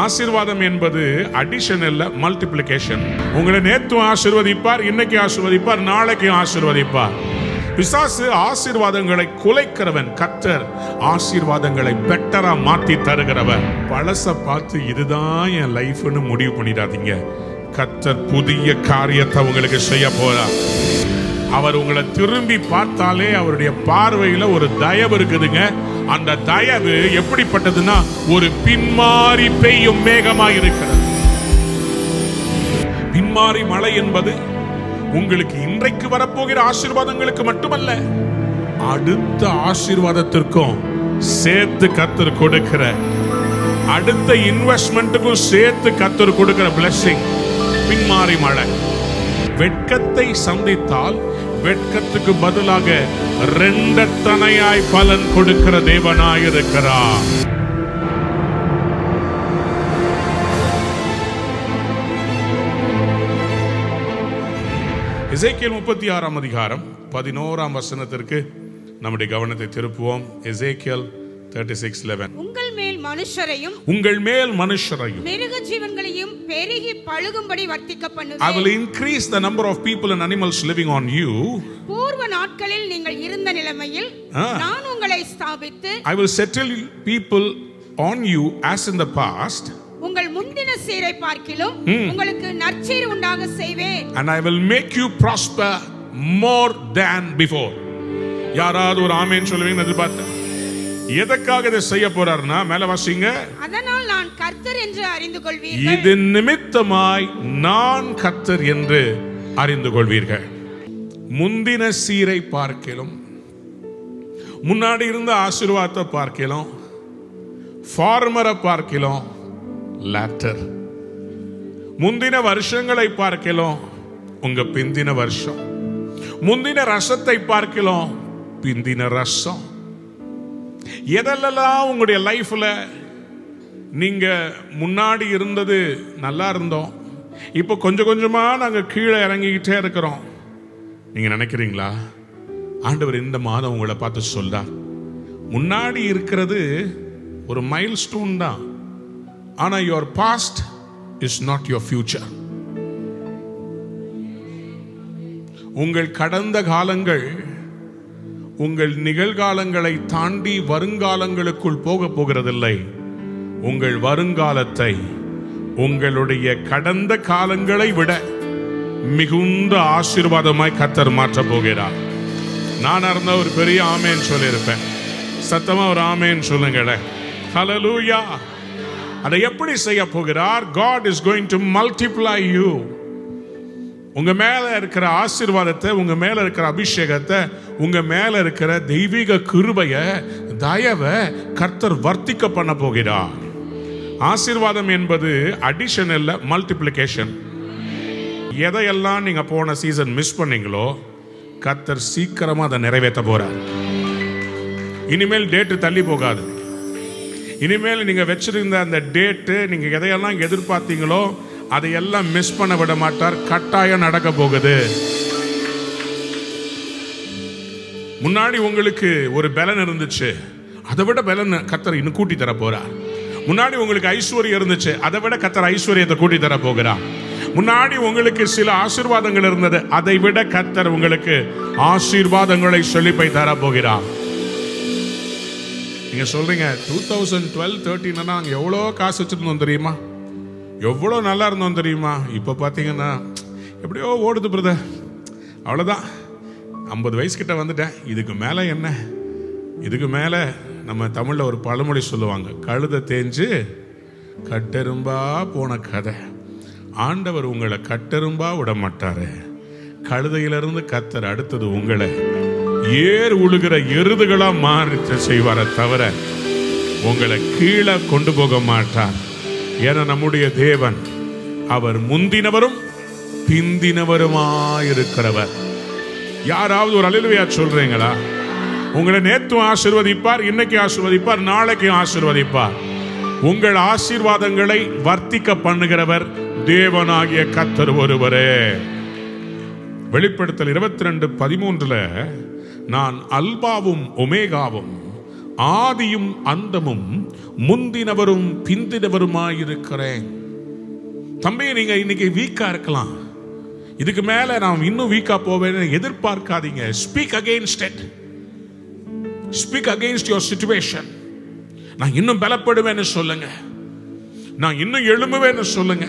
ஆசீர்வாதம் என்பது அடிஷன் இல்ல, மல்டிப்ளிகேஷன். உங்களை நேத்து ஆசீர்வதிப்பார், இன்னைக்கு ஆசீர்வதிப்பார், நாளைக்கு ஆசீர்வதிப்பார். பிசாசு ஆசீர்வாதங்களை குலைக்கிறவன், கர்த்தர் ஆசீர்வாதங்களை பெட்டரா மாத்தி தருகிறவன். பழச பார்த்து இதுதான் என் லைஃப்னு முடிவு பண்ணிடாதீங்க. கர்த்தர் புதிய காரியத்தை உங்களுக்கு செய்ய போறார். அவர் உங்களை திரும்பி பார்த்தாலே அவருடைய பார்வையில ஒரு தயவு இருக்குதுங்க. அந்த தயவு எப்படிப்பட்டதுன்னா ஒரு பின்மாறி பெய்யும் மேகமாய் இருக்கிறது. பின்மாறி மழை என்பது உங்களுக்கு இன்றைக்கு வரப்போகிற ஆசீர்வாதங்களுக்கு மட்டுமல்ல, அடுத்த ஆசீர்வாதத்திற்கும் சேர்த்து கர்த்தர் கொடுக்கிற, அடுத்த இன்வெஸ்ட்மெண்ட்டுக்கும் சேர்த்து கர்த்தர் கொடுக்கிற பிளெஸிங் பின்மாறி மழை. வெட்கத்தை சந்தித்தால் வெட்கத்துக்கு பதிலாக இரண்டத்தனையாய் பலன் கொடுக்கிற தேவனாய் இருக்கிறார். எசேக்கியேல் 36 அதிகாரம் 11 வசனத்திற்கு நம்முடைய கவனத்தை திருப்புவோம். எசேக்கியேல் 36:11. உங்கள் மேல் மனுஷரையும் மிருக ஜீவன்களையும் பெருகி பழுகும்படி வர்த்திக்க பண்ணுவேன். I will increase the number of people and animals living on you. பூர்வ நாட்களில் நீங்கள் இருந்த நிலைமையில் நான் உங்களை ஸ்தாபித்து I will settle people on you as in the past. உங்கள் முந்தின சீரை பார்க்கிலும் உங்களுக்கு நற்சீர் உண்டாக செய்வேன். And I will make you prosper more than before. யாராவது ஒரு ஆமென் சொல்லுவீங்கன்னு எதிர்பார்த்தேன். எதற்காக இதை செய்ய போறார்னா, மேல வாசிங்க. அதனால் நான் கர்த்தர் என்று அறிந்து கொள்வீர்கள். இது நிமித்தமாய் நான் கர்த்தர் என்று அறிந்து கொள்வீர்கள். முந்தின சீரை பார்க்கலாம், முன்னாடி இருந்த ஆசீர்வாதத்தை பார்க்கலாம், ஃபார்மரை பார்க்கலாம், லேட்டர். முந்தின வருஷங்களை பார்க்கலாம், உங்க பிந்தின வருஷம். முந்தின ரசத்தை பார்க்கலாம், பிந்தின ரசம். எதெல்லாம் உங்களுடைய லைஃப்ல நீங்க முன்னாடி இருந்தது நல்லா இருந்தோம், இப்போ கொஞ்சம் கொஞ்சமா நாங்க கீழே இறங்கிக்கிட்டே இருக்கிறோம். நீங்க நினைக்கிறீங்களா ஆண்டவர் இந்த மாதம் உங்களை பார்த்து சொல்றார், முன்னாடி இருக்கிறது ஒரு மைல் ஸ்டோன் தான், ஆனா your past is not your future. உங்கள் கடந்த காலங்கள் உங்கள் நிகழ்காலங்களை தாண்டி வருங்காலங்களுக்குள் போக போகிறதில்லை. உங்கள் வருங்காலத்தை உங்களுடைய கடந்த காலங்களை விட மிகுந்த ஆசீர்வாதமாய் கர்த்தர் மாற்ற போகிறார். நான் இருந்த ஒரு பெரிய ஆமேன் சொல்லியிருப்பேன். சத்தமா ஒரு ஆமேன் சொல்லுங்களேன். ஹல்லேலூயா. அதை எப்படி செய்ய போகிறார்? God is going to multiply you. உங்க மேல இருக்கிற ஆசீர்வாதத்தை, உங்க மேல இருக்கிற அபிஷேகத்தை, உங்க மேல இருக்கிற தெய்வீக கிருபைய, தயவை கர்த்தர் வர்த்திக்க பண்ண போகிறார். ஆசீர்வாதம் என்பது அடிஷன் இல்ல, மல்டிப்ளிகேஷன். எதையெல்லாம் நீங்க போன சீசன் மிஸ் பண்ணீங்களோ கர்த்தர் சீக்கிரமா அதை நிறைவேற்ற போறார். இனிமேல் டேட்டு தள்ளி போகாது. இனிமேல் நீங்க வச்சிருந்த அந்த டேட்டு, நீங்க எதையெல்லாம் எதிர்பார்த்தீங்களோ அதையெல்லாம் மிஸ் பண்ண விட மாட்டார். கட்டாயம் நடக்க போகுது. முன்னாடி உங்களுக்கு ஒரு பலன் இருந்துச்சு, அதை விட பலன் கர்த்தர் இன்னும் கூட்டி தர போறார். முன்னாடி உங்களுக்கு ஐஸ்வர்யம் இருந்துச்சு, அதை விட கர்த்தர் ஐஸ்வர்யத்தை கூட்டி தர போகிறார். முன்னாடி உங்களுக்கு சில ஆசீர்வாதங்கள் இருந்தது, அதை விட கர்த்தர் உங்களுக்கு ஆசீர்வாதங்களை செழிப்பை தர போகிறார். நீங்க சொல்றீங்க 2012-13 நாங்க எவ்வளோ காசு வச்சிருந்தோம் தெரியுமா, எவ்வளோ நல்லா இருந்தோம் தெரியுமா, இப்போ பார்த்தீங்கன்னா எப்படியோ ஓடுது பிரதர், அவ்வளோதான், 50 வயசு கிட்ட வந்துட்டேன், இதுக்கு மேலே என்ன? இதுக்கு மேலே நம்ம தமிழில் ஒரு பழமொழி சொல்லுவாங்க, கழுதை தேஞ்சு கட்டெரும்பா போன கதை. ஆண்டவர் உங்களை கட்டெரும்பா விட மாட்டாரு. கழுதையிலிருந்து கர்த்தர் அடுத்தது உங்களை ஏர் உழுகிற எருதுகளா மாறிச்ச செய்வார தவிர உங்களை கீழே கொண்டு போக மாட்டார். ஏன்னா நம்முடைய தேவன் அவர் முந்தினவரும் பிந்தினவருமாயிருக்கிறவர். யாராவது ஒரு அல்லேலூயா சொல்றீங்களா? உங்களை நேத்து ஆசீர்வதிப்பார், இன்னைக்கு ஆசீர்வதிப்பார், நாளைக்கு ஆசீர்வதிப்பார். உங்கள் ஆசீர்வாதங்களை வர்த்திக்க பண்ணுகிறவர் தேவனாகிய கர்த்தர் ஒருவரே. வெளிப்படுத்தல் 22:13 நான் அல்பாவும் ஒமேகாவும் ஆதியும் அந்தமும் முந்தினவரும் பிந்தினவருமாயிருக்கிறேன். தம்பி, நீங்க இன்னைக்கு வீக்கா இருக்கலாம், இதுக்கு மேல நான் இன்னும் வீக்கா போவேன்னு எதிர்பார்க்காதீங்க. Speak against it. Speak against your situation. நான் இன்னும் பலப்படுவேன்னு சொல்லுங்க, நான் இன்னும் எழும்புவேன்னு சொல்லுங்க,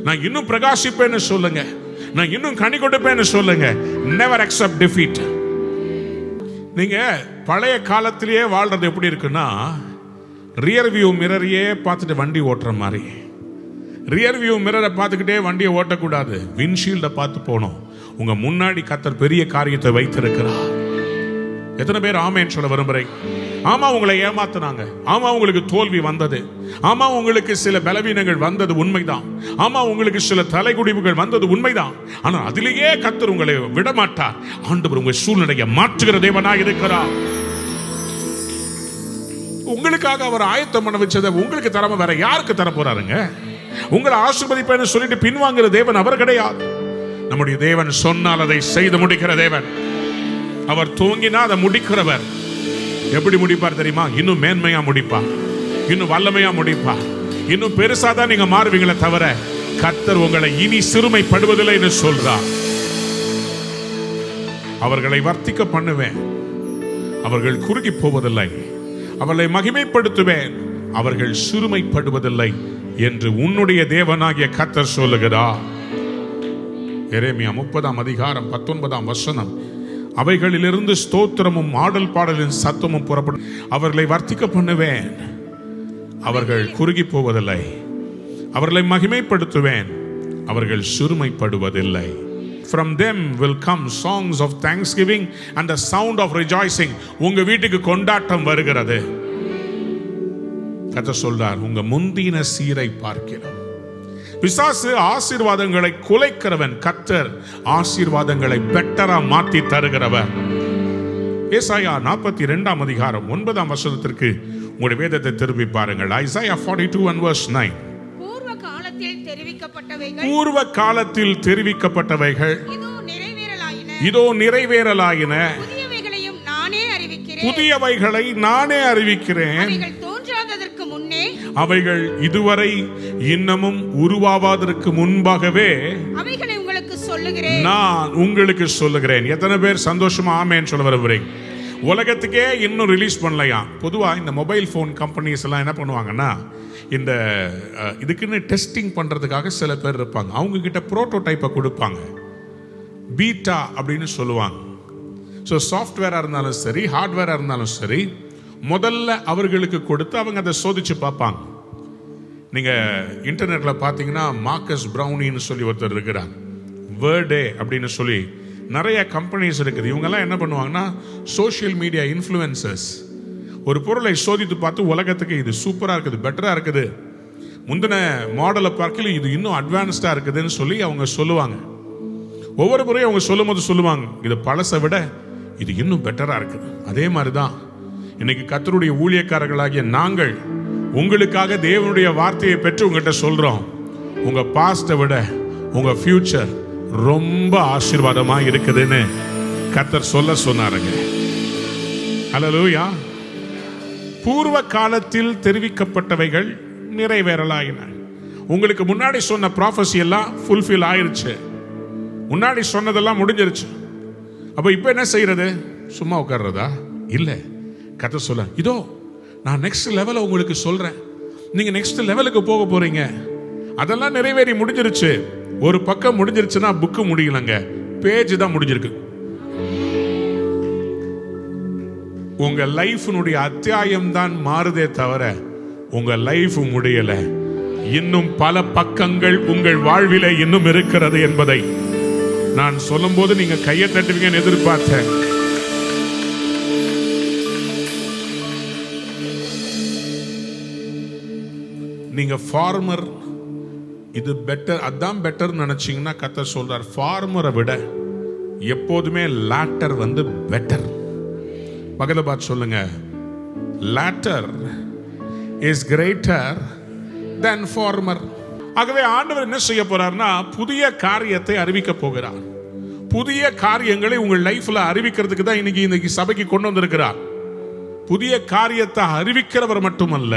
நான் இன்னும் பிரகாசிப்பேன்னு சொல்லுங்க, நான் இன்னும் கனி கொடுப்பேன்னு சொல்லுங்க. Never accept defeat. நீங்க பழைய காலத்திலேயே வாழ்றது எப்படி இருக்குன்னா, ரியர் வியூ மிரரையே பார்த்துட்டு வண்டி ஓட்டுற மாதிரி. ரியர் வியூ மிரரை பார்த்துக்கிட்டே வண்டியை ஓட்டக்கூடாது, விண்ட்ஷீல்டை பார்த்து போகணும். உங்க முன்னாடி கர்த்தர் பெரிய காரியத்தை வைத்திருக்கிறார். எத்தனை பேர் ஆமேன்னு சொல்ல விரும்புறீங்க? ஆமா, உங்களை ஏமாத்தினாங்க, ஆமா உங்களுக்கு தோல்வி வந்தது, ஆமா உங்களுக்கு சில பலவீனங்கள் வந்தது உண்மைதான், ஆமா உங்களுக்கு சில தலைகுடிவுகள் வந்தது உண்மைதான். ஆனால் அதிலேயே கர்த்தர் உங்களை விடமாட்டார். ஆண்டவர் உங்கள் சூழ்நிலையை மாற்றுகிற தேவனாக இருக்கிறார். உங்களுக்காக அவர் ஆயத்தம் பண்ண வச்சதை உங்களுக்கு தராம வேற யாருக்கு தர போறாருங்க? உங்களை ஆசீர்வதிப்பேன்னு சொல்லிட்டு பின்வாங்குற தேவன் அவர் கிடையாது. நம்முடைய தேவன் சொன்னால் அதை செய்து முடிக்கிற தேவன். அவர் தூங்கினா அதை முடிக்கிறவர். எப்படி முடிப்பார் தெரியுமா? இன்னும் மேன்மையா முடிப்பார், இன்னும் வல்லமையா முடிப்பார், இன்னும் பெருசா தான் நீங்க மாறுவீங்களே தவிர கர்த்தர் உங்களை இனி சிறுமைப்படுவதில்லை என்று சொல்றார். அவர்களை வர்த்திக்க பண்ணுவேன், அவர்கள் குறுகி போவதில்லை, அவர்களை மகிமைப்படுத்துவேன், அவர்கள் சிறுமைப்படுவதில்லை என்று உன்னுடைய தேவனாகிய கர்த்தர் சொல்லுகிறார். எரேமியா 30ஆம் அதிகாரம் 19ஆம் வசனம். அவைகளிலிருந்து ஸ்தோத்திரமும் ஆடல் பாடலின் சத்தமும் புறப்படும். அவர்களை வர்த்திக்க பண்ணுவேன், அவர்கள் குறுகி போவதில்லை, அவர்களை மகிமைப்படுத்துவேன், அவர்கள் சிறுமைப்படுவதில்லை. From them will come songs of thanksgiving and the sound of rejoicing. உங்க வீட்டுக்கு கொண்டாட்டம் வருகிறது. கர்த்தர் சொல்றார், உங்க முந்தின சீரை பார்க்கிறோம். பிசாசு ஆசீர்வாதங்களை குலைக்கிறவன், கர்த்தர் ஆசீர்வாதங்களை பெட்டரா மாத்தி தருகிறவர். ஏசாயா 42ஆம் அதிகாரம் 9ஆம் வசனத்திற்கு உங்களுடைய வேதத்தை திருப்பி பாருங்கள். Isaiah 42 and verse 9. பூர்வ காலத்தில் தெரிவிக்கப்பட்டவைகள், பூர்வ காலத்தில் தெரிவிக்கப்பட்டவைகள் இதோ நிறைவேறலாயின. புதியவைகளையும் நானே அறிவிக்கிறேன். புதியவைகளை நானே அறிவிக்கிறேன். அவைகள் தோன்றாததற்கு முன்னே, அவைகள் இதுவரை இன்னமும் உருவாவதற்கு முன்பாகவே அவைகளை உங்களுக்கு சொல்லுகிறேன், நான் உங்களுக்கு சொல்லுகிறேன். எத்தனை பேர் சந்தோஷமா ஆமேன்னு சொல்ல விரும்புறீங்க? உலகத்துக்கே இன்னும் ரிலீஸ் பண்ணலையா? பொதுவாக இந்த மொபைல் ஃபோன் கம்பெனிஸ் எல்லாம் என்ன பண்ணுவாங்கன்னா, இந்த இதுக்குன்னு டெஸ்டிங் பண்ணுறதுக்காக சில பேர் இருப்பாங்க, அவங்க கிட்ட ப்ரோட்டோடைப்பை கொடுப்பாங்க, பீட்டா அப்படின்னு சொல்லுவாங்க. ஸோ சாஃப்ட்வேராக இருந்தாலும் சரி, ஹார்ட்வேராக இருந்தாலும் சரி, முதல்ல அவர்களுக்கு கொடுத்து அவங்க அதை சோதிச்சு பார்ப்பாங்க. நீங்கள் இன்டர்நெட்டில் பார்த்தீங்கன்னா மார்க்கஸ் ப்ரௌனின்னு சொல்லி ஒருத்தர் இருக்கிறார், வேர்டே அப்படின்னு சொல்லி நிறைய கம்பெனிஸ் இருக்குது. இவங்கெல்லாம் என்ன பண்ணுவாங்கன்னா, சோஷியல் மீடியா இன்ஃப்ளூயன்சர்ஸ் ஒரு பொருளை சோதித்து பார்த்து உலகத்துக்கு இது சூப்பராக இருக்குது, பெட்டராக இருக்குது, முந்தின மாடலை பார்க்கல இது இன்னும் அட்வான்ஸ்டாக இருக்குதுன்னு சொல்லி அவங்க சொல்லுவாங்க. ஒவ்வொரு முறையும் அவங்க சொல்லும் போது சொல்லுவாங்க, இது பழசை விட இது இன்னும் பெட்டராக இருக்குது. அதே மாதிரி தான் இன்னைக்கு கர்த்தருடைய ஊழியக்காரர்களாகிய நாங்கள் உங்களுக்காக தேவனுடைய வார்த்தையை பெற்று உங்கள்கிட்ட சொல்றோம், உங்க பாஸ்டை விட உங்க ஃபியூச்சர் ரொம்ப ஆசீர்வாதமா இருக்குதுன்னு கர்த்தர் சொல்ல சொன்னாருங்க. ஹல்லேலூயா. பூர்வ காலத்தில் தெரிவிக்கப்பட்டவைகள் நிறைவேறலாயின. உங்களுக்கு முன்னாடி சொன்ன ப்ராஃபஸி எல்லாம் ஃபுல்ஃபில் ஆயிருச்சு, முன்னாடி சொன்னதெல்லாம் முடிஞ்சிருச்சு. அப்போ இப்போ என்ன செய்யறது? சும்மா உட்கார்றதா? இல்லை. கர்த்தர் சொல்ல, இதோ நான் நெக்ஸ்ட் லெவலை உங்களுக்கு சொல்றேன், நீங்க நெக்ஸ்ட் லெவலுக்கு போக போறீங்க. அதெல்லாம் நிறைவேறி முடிஞ்சிருச்சு. ஒரு பக்கம் முடிஞ்சிருச்சுன்னா புக்கு முடியலங்க, பேஜ் தான் முடிஞ்சிருக்கு. உங்க லைஃப்னுடைய அத்தியாயம் தான் மாறுதே தவிர உங்க லைஃப் முடியல. இன்னும் பல பக்கங்கள் உங்கள் வாழ்வில இன்னும் இருக்கிறது என்பதை நான் சொல்லும் போது நீங்க கையை தட்டுவீங்கன்னு எதிர்பார்த்தேன். நீங்க ஃபார்மர், இது பெட்டர், அதான் பெட்டர் நினைச்சீங்கன்னா கர்த்தர் சொல்றார், ஃபார்மரை விட எப்போதுமே லேட்டர் வந்து பெட்டர். பக்கத்துல பார்த்து சொல்லுங்க, later is greater than former. ஆகவே ஆண்டவர் என்ன செய்ய போறார்னா, புதிய காரியத்தை அறிவிக்க போகிறார். புதிய காரியங்களை உங்கள் லைஃப்ல அறிவிக்கிறதுக்கு தான் இன்னைக்கு சபைக்கு கொண்டு வந்திருக்கிறார். புதிய காரியத்தை அறிவிக்கிறவர் மட்டுமல்ல,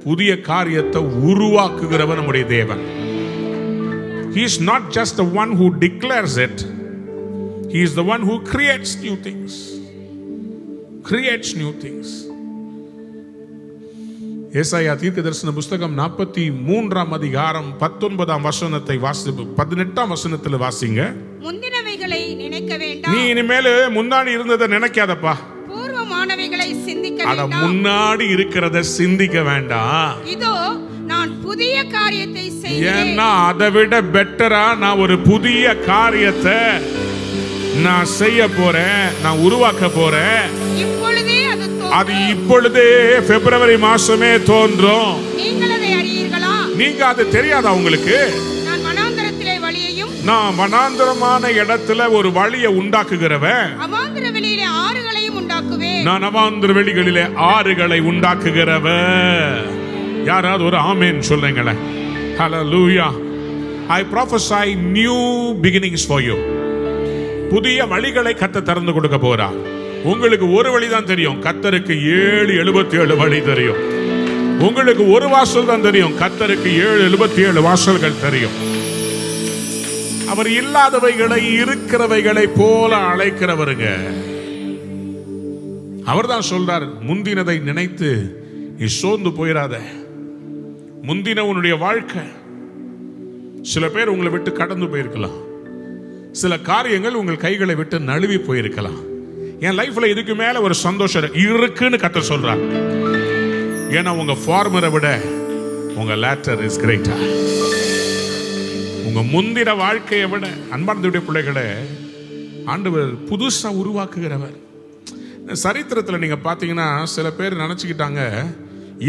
புதிய காரியத்தை உருவாக்குகிறவர் நம்முடைய தேவன். He is not just the one who declares it. He is the one who creates new things. Creates new things. ஏசாயா தீர்க்கதரிசன புஸ்தகம் 43ஆம் அதிகாரம் 19ஆம் வசனத்தை வாசிப்பு 18ஆம் வசனத்தில் வாசிங்க. முந்தினவைகளை நினைக்க வேண்டாம். நீ இனிமேல் முன்னாடி இருந்ததை நினைக்காதப்பா. பூர்வமானவைகளை சிந்திக்க அட வேண்டாம். முன்னாடி இருக்கிறத சிந்திக்க வேண்டாம். இதோ நான் புதிய காரியத்தை செய்கிறேன். ஏன்னா அதை விட பெட்டரா நான் ஒரு புதிய காரியத்தை நான் செய்ய போறேன், நான் உருவாக்க போறேன். இப்பொழுதே அது இப்பொழுதே பிப்ரவரி மாசமே தோன்றும். நீங்கள் அதை அறியீர்களா? நீங்க அது தெரியாதா உங்களுக்கு? நான் வனாந்தரத்திலே வழியையும், நான் வனாந்தரமான இடத்துல ஒரு வழியை உண்டாக்குகிறவன். அவாந்தர வெளியிலே ஆறுகளையும் உண்டாக்குவேன். நான் அவாந்தர வெளிகளிலே ஆறுகளை உண்டாக்குகிறவன். யாராவது ஒரு ஆமென் சொல்லுங்களேன். ஹல்லேலூயா. I prophesy new beginnings for you. புதிய வழிகளை கர்த்தர் திறந்து கொடுக்க போறார். உங்களுக்கு ஒரு வழி தான் தெரியும், கர்த்தருக்கு 777 வழி தெரியும். உங்களுக்கு ஒரு வாசல் தான் தெரியும், கர்த்தருக்கு 777 வாசல்கள் தெரியும். அவர் இல்லாதவைகளை இருக்கிறவைகளை போல அழைக்கிறவருங்க. அவர் தான் சொல்றார், முந்தினதை நினைத்து நீ சோர்ந்து போயிடாத. முந்தின உன்னுடைய வாழ்க்கை, சில பேர் உங்களை விட்டு கடந்து போயிருக்கலாம். சில காரியங்கள் உங்கள் கைகளை விட்டு நழுவி போயிருக்கலாம். என் லைஃப்ல இதுக்கு மேல ஒரு சந்தோஷம் இருக்குன்னு கர்த்தர் சொல்றார். ஏன்னா உங்க ஃபார்மரை விட உங்க லேட்டர் இஸ் கிரேட்டர். உங்க முந்தின வாழ்க்கையை விட, அன்பார்ந்த பிள்ளைகளை, ஆண்டவர் புதுசா உருவாக்குகிறவர். சரித்திரத்தில் நீங்க பாத்தீங்கன்னா சில பேர் நினைச்சுக்கிட்டாங்க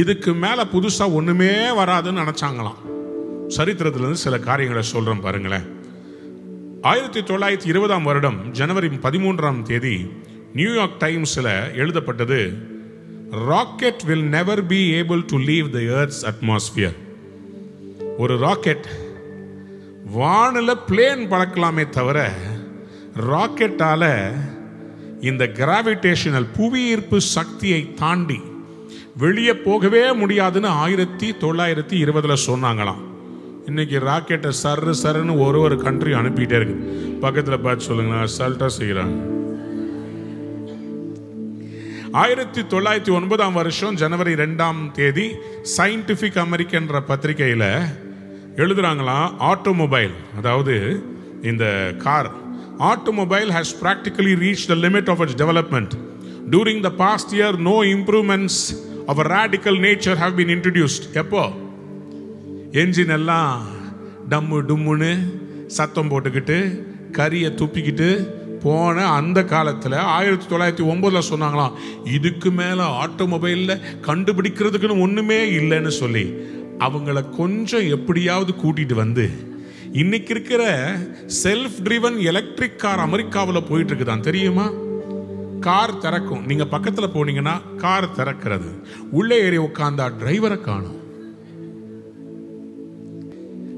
இதுக்கு மேல புதுசா ஒண்ணுமே வராதுன்னு நினைச்சாங்களாம். சரித்திரத்துல இருந்து சில காரியங்களை சொல்றேன் பாருங்களேன். 1920ஆம் வருடம் ஜனவரி 13ஆம் தேதி நியூயார்க் டைம்ஸ்ல எழுதப்பட்டது, rocket will never be able to leave the earth's atmosphere. ஒரு ராக்கெட் வானில பிளேன் பறக்கலாமே தவிர ராக்கெட்டால இந்த கிராவிடேஷனல் புவியீர்ப்பு சக்தியை தாண்டி வெளியே போகவே முடியாதுன்னு 1920ல சொன்னாங்களாம். இன்னைக்கு ராக்கெட்டை சர்ரு சருன்னு ஒரு கண்ட்ரி அனுப்பிட்டே இருக்கு. பக்கத்தில் பார்த்து சொல்லுங்க, அசால்ட்டா செய்யறாங்க. 1909ஆம் வருஷம் ஜனவரி 2ஆம் தேதி சயின்டிபிக் அமெரிக்கன்ற பத்திரிகையில் எழுதுறாங்களாம், ஆட்டோமொபைல், அதாவது இந்த car, automobile has practically reached the limit of its development. During the past year, no improvements of a radical nature have been introduced. எப்போ என்ஜின் எல்லாம் டம்மு டும்முன்னு சத்தம் போட்டுக்கிட்டு கரியை துப்பிக்கிட்டு போன அந்த காலத்தில் 1909 சொன்னாங்களாம், இதுக்கு மேலே ஆட்டோமொபைலில் கண்டுபிடிக்கிறதுக்குன்னு ஒன்றுமே இல்லைன்னு சொல்லி அவங்கள கொஞ்சம் எப்படியாவது கூட்டிட்டு வந்து இன்னைக்கு இருக்கிற செல்ஃப் டிரைவன் எலக்ட்ரிக் கார் அமெரிக்காவில் போயிட்டு இருக்குதான் தெரியுமா? கார் திறக்கும், நீங்க பக்கத்துல போனீங்கன்னா கார் திறக்கிறது, உள்ளே ஏறி உட்கார்ந்தா டிரைவரை காணும்.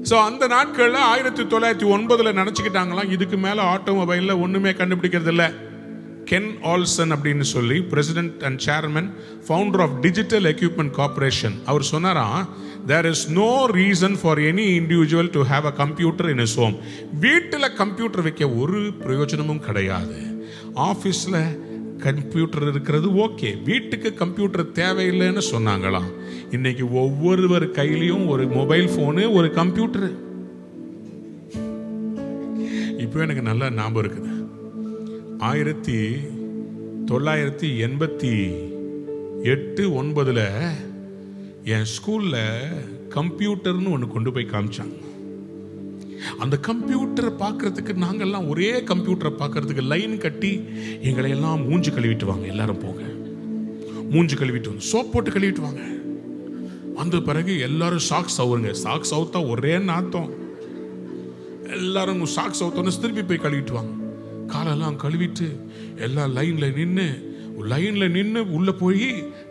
ஸோ அந்த நாட்கள்ல 1909 நினைச்சுக்கிட்டாங்களாம் இதுக்கு மேல ஆட்டோமொபைல்ல ஒண்ணுமே கண்டுபிடிக்கிறது இல்லை. கென் ஆல்சன் அப்படின்னு சொல்லி president and chairman, founder of digital equipment corporation, அவர் சொன்னாராம், there is no reason for any individual to have a computer in his home. வீட்டில் கம்ப்யூட்டர் வைக்க ஒரு பிரயோஜனமும் கிடையாது. ஆஃபீஸில் கம்ப்யூட்டர் இருக்கிறது ஓகே, வீட்டுக்கு கம்ப்யூட்டர் தேவையில்லைன்னு சொன்னாங்களாம். இன்னைக்கு ஒவ்வொருவர் கையிலையும் ஒரு மொபைல் ஃபோனு, ஒரு கம்ப்யூட்டரு. இப்போ எனக்கு நல்லா ஞாபகம் இருக்குது, 1988-9 என் ஸ்கூல்ல கம்ப்யூட்டர்னு ஒன்று கொண்டு போய் காமிச்சாங்க. அந்த கம்ப்யூட்டரை பார்க்கறதுக்கு நாங்கெல்லாம் ஒரே கம்ப்யூட்டரை பார்க்கறதுக்கு லைன் கட்டி எங்களை எல்லாம் மூஞ்சி கழுவிட்டு வாங்க, எல்லாரும் போங்க, மூஞ்சி கழுவிட்டு வந்து சோப் போட்டு கழுவிட்டு வாங்க. அந்த பிறகு எல்லாரும் சாக்ஸ் அவுருங்க, சாக்ஸ் அவுத்தா ஒரே நாத்தம், எல்லாரும் சாக்ஸ் அவுத்தோன்னு திருப்பி போய் கழுவிட்டு வாங்க. காலெல்லாம் கழுவிட்டு எல்லாம் லைன்ல நின்று உள்ள போய்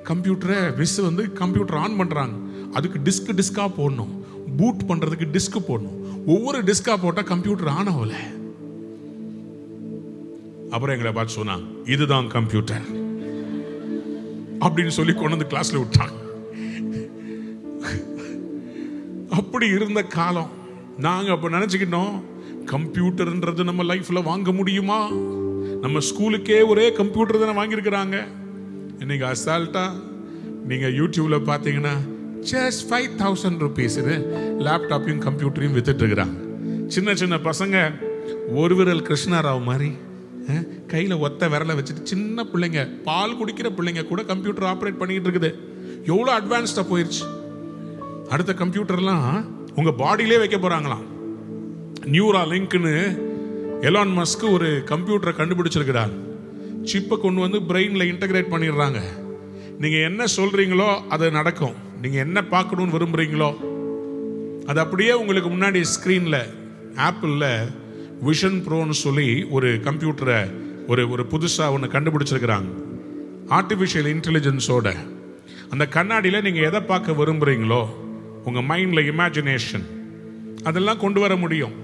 கம்ப்யூட்டரை வந்து கம்ப்யூட்டர் ஆன் பண்றாங்க. அதுக்கு டிஸ்கா போடணும், பூட் பண்றதுக்கு டிஸ்க் போடணும். ஒவ்வொரு டிஸ்கா போட்டா கம்ப்யூட்டர் ஆன் ஆகல. அப்புறம் எங்களை பார்த்து சொன்னாங்க, இதுதான் கம்ப்யூட்டர். அப்படின்னு சொல்லி கொண்டு வந்து கிளாஸ்ல விட்டாங்க. அப்படி இருந்த காலம். நாங்க அப்ப நினைச்சுக்கிட்டோம், கம்ப்யூட்டர்ன்றது நம்ம லைஃப்ல வாங்க முடியுமா? நம்ம ஸ்கூலுக்கே ஒரே கம்ப்யூட்டர் தானே வாங்கியிருக்கிறாங்க. இன்னைக்கு அசால்ட்டா நீங்க யூடியூப்ல பாத்தீங்கன்னா ஜஸ்ட் 5,000 rupees லேப்டாப்பையும் கம்ப்யூட்டரையும் வித்துட்டு இருக்கிறாங்க. சின்ன சின்ன பசங்க ஒரு விரல் கிருஷ்ணாராவ் மாதிரி கையில ஒத்த விரலை வச்சுட்டு, சின்ன பிள்ளைங்க, பால் குடிக்கிற பிள்ளைங்க கூட கம்ப்யூட்டர் ஆப்ரேட் பண்ணிட்டு இருக்குது. எவ்வளோ அட்வான்ஸ்டா போயிருச்சு. அடுத்த கம்ப்யூட்டர்லாம் உங்க பாடியிலே வைக்க போறாங்களாம். நியூரா லிங்க்னு எலான் மஸ்க் ஒரு கம்ப்யூட்டரை கண்டுபிடிச்சிருக்கிறார். சிப்பை கொண்டு வந்து பிரெயின்ல இன்டகிரேட் பண்ணிடுறாங்க. நீங்க என்ன சொல்றீங்களோ அது நடக்கும். நீங்க என்ன பார்க்கணும்னு விரும்புறீங்களோ அது அப்படியே உங்களுக்கு முன்னாடி ஸ்கிரீன்ல. ஆப்பிள்ல விஷன் ப்ரோன்னு சொல்லி ஒரு கம்ப்யூட்டரை ஒரு புதுசா ஒன்று கண்டுபிடிச்சிருக்கிறாங்க. ஆர்டிஃபிஷியல் இன்டெலிஜென்ஸோட அந்த கண்ணாடியில் நீங்க எதை பார்க்க விரும்புறீங்களோ உங்க மைண்ட்ல இமேஜினேஷன் அதெல்லாம் கொண்டு வர முடியும்.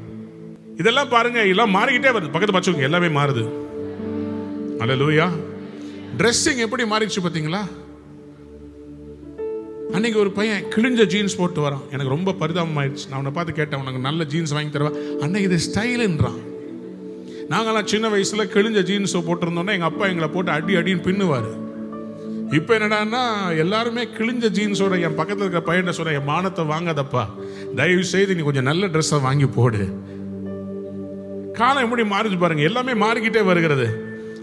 இதெல்லாம் பாருங்க, எல்லாம் மாறிக்கிட்டே வருது. பக்கத்து பச்சவங்க எல்லாமே மாறுது. அல்லேலூயா. ட்ரெஸ்ஸிங் எப்படி மாறிடுச்சு பார்த்தீங்களா? அன்னைக்கு ஒரு பையன் கிழிஞ்ச ஜீன்ஸ் போட்டு வரான். எனக்கு ரொம்ப பரிதாபம் ஆயிடுச்சு. நான் அவனை பார்த்து கேட்டேன், உனக்கு நல்ல ஜீன்ஸ் வாங்கி தருவா? அன்னை இது ஸ்டைலுன்றான். நாங்களாம் சின்ன வயசுல கிழிஞ்ச ஜீன்ஸ் போட்டிருந்தோன்னா எங்க அப்பா எங்களை போட்டு அடின்னு பின்னுவாரு. இப்போ என்னடான்னா எல்லாருமே கிழிஞ்ச ஜீன்ஸோட என் பக்கத்தில் இருக்கிற பையன் சொல்ற, என் மானத்தை வாங்காதப்பா, தயவு செய்து நீ கொஞ்சம் நல்ல ட்ரெஸ்ஸை வாங்கி போடு. காலம் எப்படி மாறிச்சு பாருங்க. எல்லாமே மாறிக்கிட்டே வருகிறது.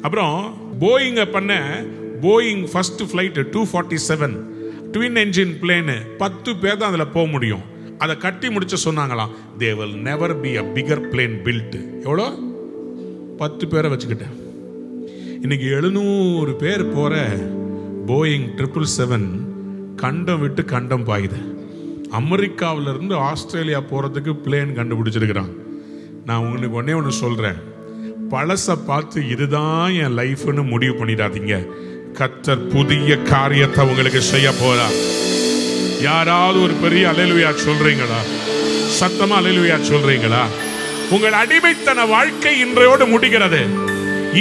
அப்புறம் போயிங்க பண்ண Boeing first flight 247 twin engine plane 10 பேர் தான் அதில் போக முடியும். அதை கட்டி முடிச்சு சொன்னாங்களாம், they will never be a bigger plane built. எவ்வளோ? 10 பேரை வச்சுக்கிட்டேன். இன்னைக்கு 700 பேர் போற போயிங் 777 கண்டம் விட்டு கண்டம் பாயுது. அமெரிக்காவில இருந்து ஆஸ்திரேலியா போறதுக்கு பிளேன் கண்டுபிடிச்சிருக்கிறான். நான் உங்களுக்கு ஒண்ணு சொல்றேன், பழச பார்த்து இதுதான் என் லைஃப்னு முடிவு பண்ணிடாதீங்க. கர்த்தர் புதிய காரியத்தை உங்களுக்கு செய்ய போறார். யாராவது ஒரு பெரிய அல்லேலூயா சொல்றீங்களா? சத்தமா அல்லேலூயா சொல்றீங்களா? உங்கள் அடிமைத்தன வாழ்க்கை இன்றையோடு முடிகிறது.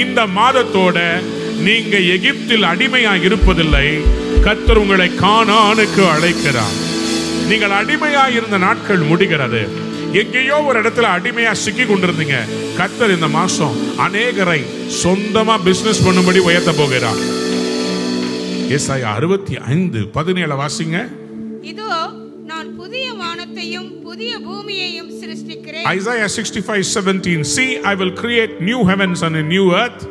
இந்த மாதத்தோட நீங்க எகிப்தில் அடிமையா இருப்பதில்லை. கர்த்தர் உங்களை கானானுக்கு அழைக்கிறார். நீங்கள் அடிமையா இருந்த நாட்கள் முடிகிறது. எங்கேயோ ஒரு இடத்துல அடிமையா சிக்கி கொண்டிருந்தீங்க. கர்த்தர் இந்த மாசம் அநேகரை சொந்தமா பிசினஸ் பண்ணும்படி உயர்த்த போகிறார். ஏசாயா 65:17 வாசிங்க. இதோ நான் புதிய வானத்தையும் புதிய பூமியையும் சிருஷ்டிக்கிறேன். Isaiah 65:17 See, I will create new heavens and a new earth.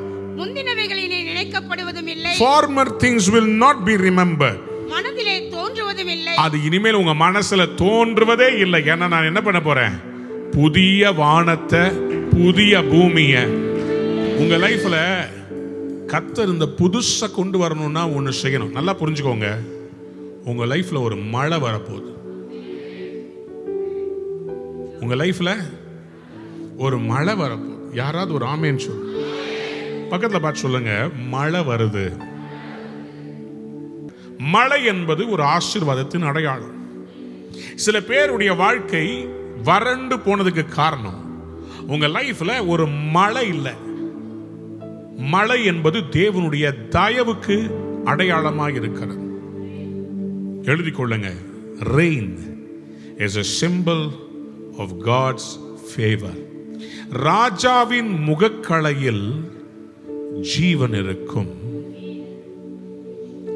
முந்தினவைகளிலே நினைக்கப்படுவதும் இல்லை. Former things will not be remembered. மனதிலே தோன்றுவதும் இல்லை. அது இனிமேல் உங்க மனசுல தோன்றுவதே இல்லை. ஏன்னா நான் என்ன பண்ண போறேன்? புதிய வானத்தை புதிய பூமியை உங்க லைஃப்ல கர்த்தர் இந்த புதுசா கொண்டு வரணும்னா ஒன்று செய்யணும். நல்லா புரிஞ்சுக்கோங்க, உங்க லைஃப்ல ஒரு மழை வரப்போகுது. உங்க லைஃப்ல ஒரு மழை வரப்போகுது. யாராவது ஒரு ஆமேன்னு சொல்லு. பக்கத்துல பார்த்து சொல்லுங்க, மழை வருது. மழை என்பது ஒரு ஆசீர்வாதத்தின் அடையாளம். சில பேருடைய வாழ்க்கை வறண்டு போனதுக்கு காரணம் உங்க லைஃப்ல ஒரு மழை இல்லை. மழை என்பது தேவனுடைய தயவுக்கு அடையாளமாக இருக்கிறது. எழுதி கொள்ளுங்க, rain is a symbol of God's favor. ராஜாவின் முகக்களையில் ஜீவன் இருக்கும்,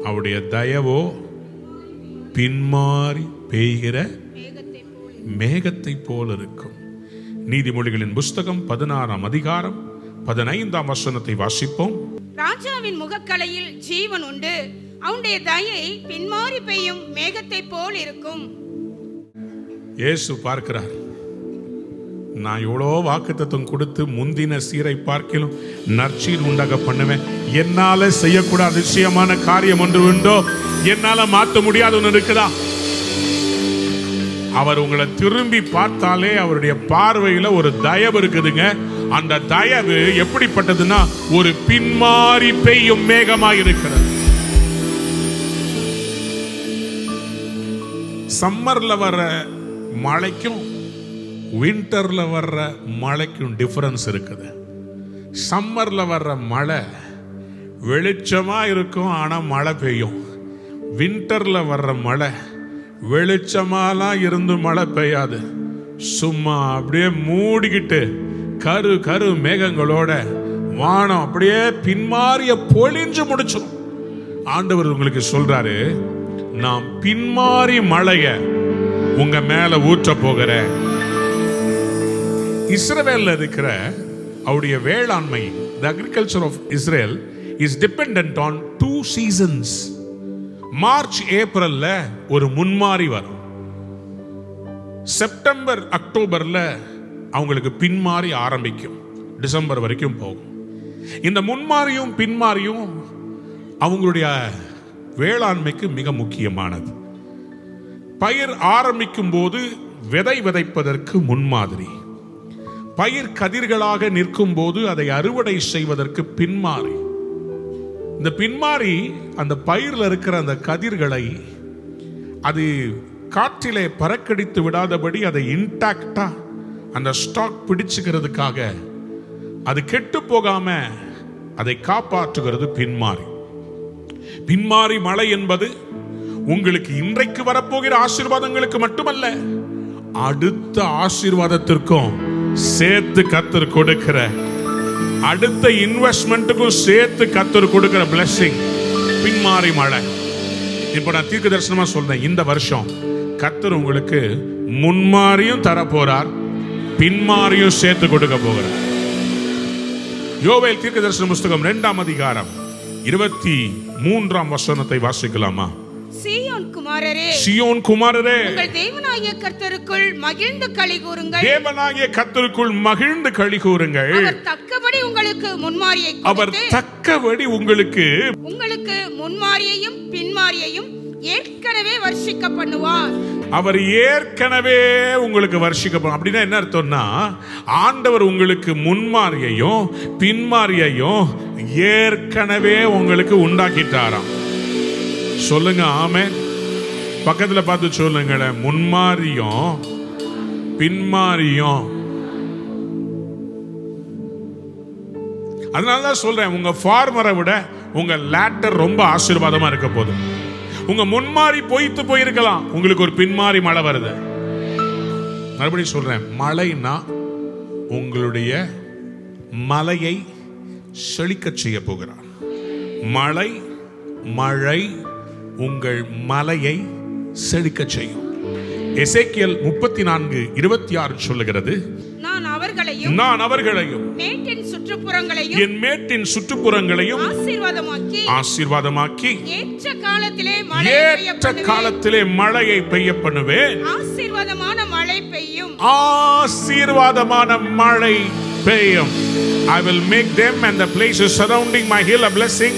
அவருடைய தயவோ பின்மாறி பெய்கிற மேகத்தை போல் இருக்கும். நீதிமொழிகளின் புஸ்தகம் 16ஆம் அதிகாரம் 15ஆம் வசனத்தை வாசிப்போம். ராஜாவின் முகக்கலையில் ஜீவன் உண்டு, அவனுடைய தயை பின்மாறி பெய்யும் மேகத்தை போல் இருக்கும். இயேசு பார்க்கிறார், நான் எவ்வளோ வாக்குத்தத்தம் கொடுத்து முந்தின சீரை பார்க்கிலும் நற்சீர் உண்டாக பண்ணுவேன். என்னால செய்யக்கூடாத அதிசயமான காரியம் ஒன்று உண்டோ? என்னால மாற்ற முடியாத ஒன்று இருக்குதா? அவர் உங்களை திரும்பி பார்த்தாலே அவருடைய பார்வையில ஒரு தயவு இருக்குதுங்க. அந்த தயவு எப்படிப்பட்டதுன்னா ஒரு பின்மாறி பெய்யும் மேகமாக இருக்கிறது. சம்மர்ல வர்ற மழைக்கும் விண்டர்ல வர்ற மழைக்கும் டிஃபரன்ஸ் இருக்குது. சம்மர்ல வர்ற மழை வெளிச்சமா இருக்கும், ஆனா மழை பெய்யும். வின்டர்ல வர்ற மழை வெளிச்சமாலாம் இருந்து மழை பெய்யாது. சும்மா அப்படியே மூடிக்கிட்டு கரு கரு மேகங்களோட வானம் அப்படியே பின்மாறிய பொழிஞ்சு முடிச்சிடும். ஆண்டவர் உங்களுக்கு சொல்றாரு, நான் பின்மாறி மழைய உங்க மேல ஊற்ற போகிறேன். இஸ்ரவேல்ல இருக்கிற அவருடைய வேளாண்மை, the agriculture of Israel is dependent on 2 seasons. March ஏப்ரல்ல ஒரு முன்மாறி வரும், செப்டம்பர் அக்டோபர்ல அவங்களுக்கு பின்மாறி ஆரம்பிக்கும், டிசம்பர் வரைக்கும் போகும். இந்த முன்மாறியும் பின்மாறியும் அவங்களுடைய வேளாண்மைக்கு மிக முக்கியமானது. பயிர் ஆரம்பிக்கும் போது விதை விதைப்பதற்கு முன்மாதிரி, பயிர் கதிர்களாக நிற்கும் போது அதை அறுவடை செய்வதற்கு பின்மாறி. இந்த பின்மாறி அந்த பயிரில் இருக்கிற அந்த கதிர்களை அது காற்றிலே பறக்கடித்து விடாதபடி அதை இன்டாக்டா அந்த ஸ்டாக் பிடிச்சுக்கிறதுக்காக, அது கெட்டு போகாம அதை காப்பாற்றுகிறது பின்மாறி. பின்மாறி மழை என்பது உங்களுக்கு இன்றைக்கு வரப்போகிற ஆசீர்வாதங்களுக்கு மட்டுமல்ல, அடுத்த ஆசீர்வாதத்திற்கும் சேர்த்து கர்த்தர் கொடுக்கிற, அடுத்த இன்வெஸ்ட்மெண்ட்டுக்கும் சேர்த்து கர்த்தர் கொடுக்கிற பிளெஸிங் பின்மாறி மழை. இப்போ நான் தீர்க்க தரிசனமா சொல்றேன், இந்த வருஷம் கர்த்தர் உங்களுக்கு முன்மாறியும் தர போறார், பின்மாறியும் சேர்த்து கொடுக்க போகிறார். யோவேல் தீர்க்க தரிசன புஸ்தகம் 2ஆம் அதிகாரம் 23ஆம் வசனத்தை வாசிக்கலாமா? சீயோன் குமாரரே, சீயோன் குமாரரே, உங்கள் தேவனாகிய கர்த்தருக்குள் மகிழ்ந்து களிகூருங்கள். தேவனாகிய கர்த்தருக்குள் மகிழ்ந்து களிகூருங்கள். அவர் தக்கபடி உங்களுக்கு முன்மாரியை அவர் தக்கபடி உங்களுக்கு முன்மாரியையும் பின்மாரியையும் ஏற்கனவே வர்ஷிக்க பண்ணுவார். அவர் ஏற்கனவே உங்களுக்கு வர்ஷிக்க. அப்படின்னா என்ன அர்த்தம்னா, ஆண்டவர் உங்களுக்கு முன்மாரியையும் பின்மாரியையும் ஏற்கனவே உங்களுக்கு உண்டாக்கிட்டாராம். சொல்லுங்க ஆமென். பக்கத்துல பார்த்து சொல்லுங்களேன், முன்மாரியும் பின்மாரியும். அதனாலதான் சொல்றேன், உங்க ஃபார்மரை விட உங்க லேட்டர் ரொம்ப ஆசீர்வாதமா இருக்க போகுது. உங்க முன்மாறி பொய்த்து போயிருக்கலாம், உங்களுக்கு ஒரு பின்மாறி மழை வருது. மறுபடியும் சொல்றேன், மழைனா உங்களுடைய மலையை செழிக்க செய்ய போகிறார். மழை உங்கள் மலையை செழிக்க செய்யும். எசேக்கியேல் 34:26 சொல்லுகிறது, நான் அவர்களையும் மேட்டின் சுற்றுப்புறங்களையும் என் மேட்டின் சுற்றுப்புறங்களையும் ஆசீர்வாதமாக்கி ஏற்ற காலத்திலே மழையை பெய்ய பண்ணுவேன். ஆசீர்வாதமான மழை பெய்யும். I will make them and the places surrounding my hill a blessing.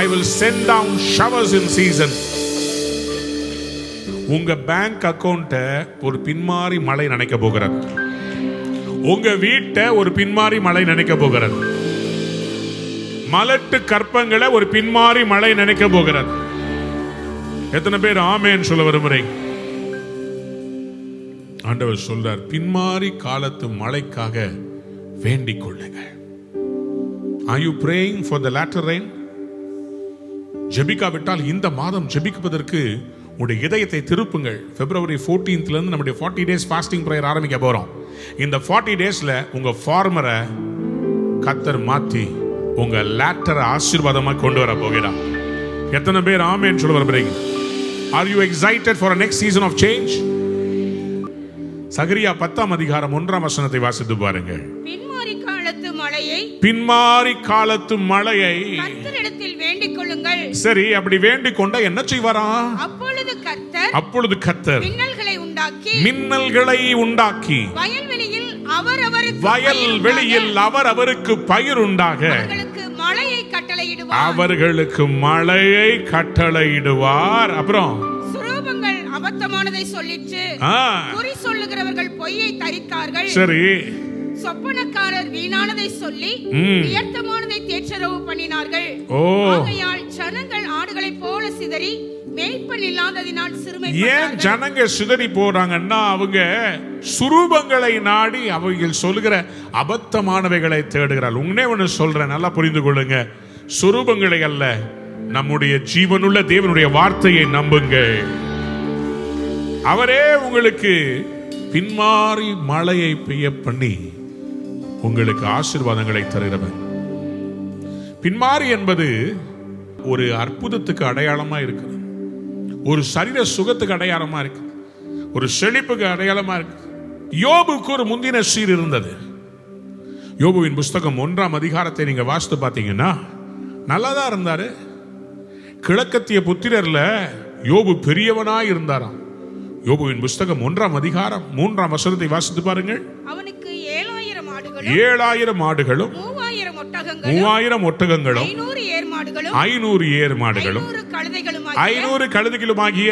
I will send down showers in season. உங்க பேங்க் அக்கவுண்ட ஒரு பின்மாறி மழை நினைக்க போகிறது. உங்க வீட்டை ஒரு பின்மாறி மழை நினைக்க போகிறது. மலட்டு கற்பங்களை ஒரு பின்மாறி மழை நினைக்க போகிறது. எத்தனை பேர் ஆமென் சொல்ல விரும்புறீங்க? ஆண்டவர் சொல்றார், பின்மாறி காலத்து மழைக்காக வேண்டிக் கொள்ளுங்கள். Are you praying for the latter rain? ஜெபிக்காவிட்டால் இந்த மாதம் ஜெபிப்பதற்கு உங்களுடைய இதயத்தை திருப்புங்கள். February 14th இருந்து நம்முடைய 40 days fasting prayer ஆரம்பிக்க போறோம். இந்த 40 daysல உங்க ஃபார்மரை கர்த்தர் மாத்தி உங்க லேட்டரை ஆசீர்வாதமா கொண்டு வர போகிறார். எத்தனை பேர் ஆமென் சொல்ல விரும்புறீங்க? Are you excited for a next season of change? சகரியா 10ஆம் அதிகாரம் 1ஆம் வசனத்தை வாசித்து பாருங்கள். பின்மாறி காலத்து மழையை கர்த்தரிடத்தில் வேண்டிக் கொள்ளுங்கள். சரி, அப்படி வேண்டிக் கொண்ட என்ன செய்வாராம்? அப்பொழுது கர்த்தர் மின்னல்களை உண்டாக்கி வயல்வெளியில் அவரவருக்கு பயிர் உண்டாக அவர்களுக்கு மழையை கட்டளையிடுவார். அப்புறம் சுரூபங்கள் அபத்தமானதை சொல்லிட்டு குறி சொல்லுகிறவர்கள் பொய்யை தரித்தார்கள். சரி, சொப்பனக்காரர் வீணானதை சொல்லி வியர்த்தமானதை தேற்றரவு பண்ணினார்கள். ஆகையால் ஜனங்கள் ஆடுகளைப் போல சிதறி மேய்ப்பன் இல்லாததினால் சிறுமைப்பட்டார்கள். ஏன் ஜனங்க சிதறி போறாங்கன்னா, அவங்க சுரூபங்களை நாடி அவங்க சொல்லுகிற அபத்தமானவைகளை தேடுகிறார்கள். உடனே ஒன்று சொல்றேன், நல்லா புரிந்து கொள்ளுங்க. சொரூபங்களை அல்ல, நம்முடைய ஜீவனுள்ள தேவனுடைய வார்த்தையை நம்புங்கள். அவரே உங்களுக்கு பின்மாறி மழையை பெய்ய பண்ணி உங்களுக்கு ஆசீர்வாதங்களை தருகிறவர். பின்மாறி என்பது ஒரு அற்புதத்துக்கு அடையாளமா இருக்குது, ஒரு சரீர சுகத்துக்கு அடையாளமா இருக்கு, ஒரு செழிப்புக்கு அடையாளமா இருக்கு. யோபுக்கு ஒரு முந்தின சீர் இருந்தது. யோபுவின் புஸ்தகம் 1ஆம் அதிகாரத்தை நீங்க வாசித்து பார்த்தீங்கன்னா நல்லாதான் இருந்தாரு. கிழக்கத்திய புத்திரர்ல யோபு பெரியவனாய் இருந்தாராம். யோபுவின் புஸ்தகம் 1ஆம் அதிகாரம் 3ஆம் வசனத்தை வாசித்து பாருங்கள். அவனுக்கு 7000 ஆடுகளும் 3000 ஒட்டகங்களும் 500 ஏர் மாடுகளும் 500 கழுதைகளுமாகிய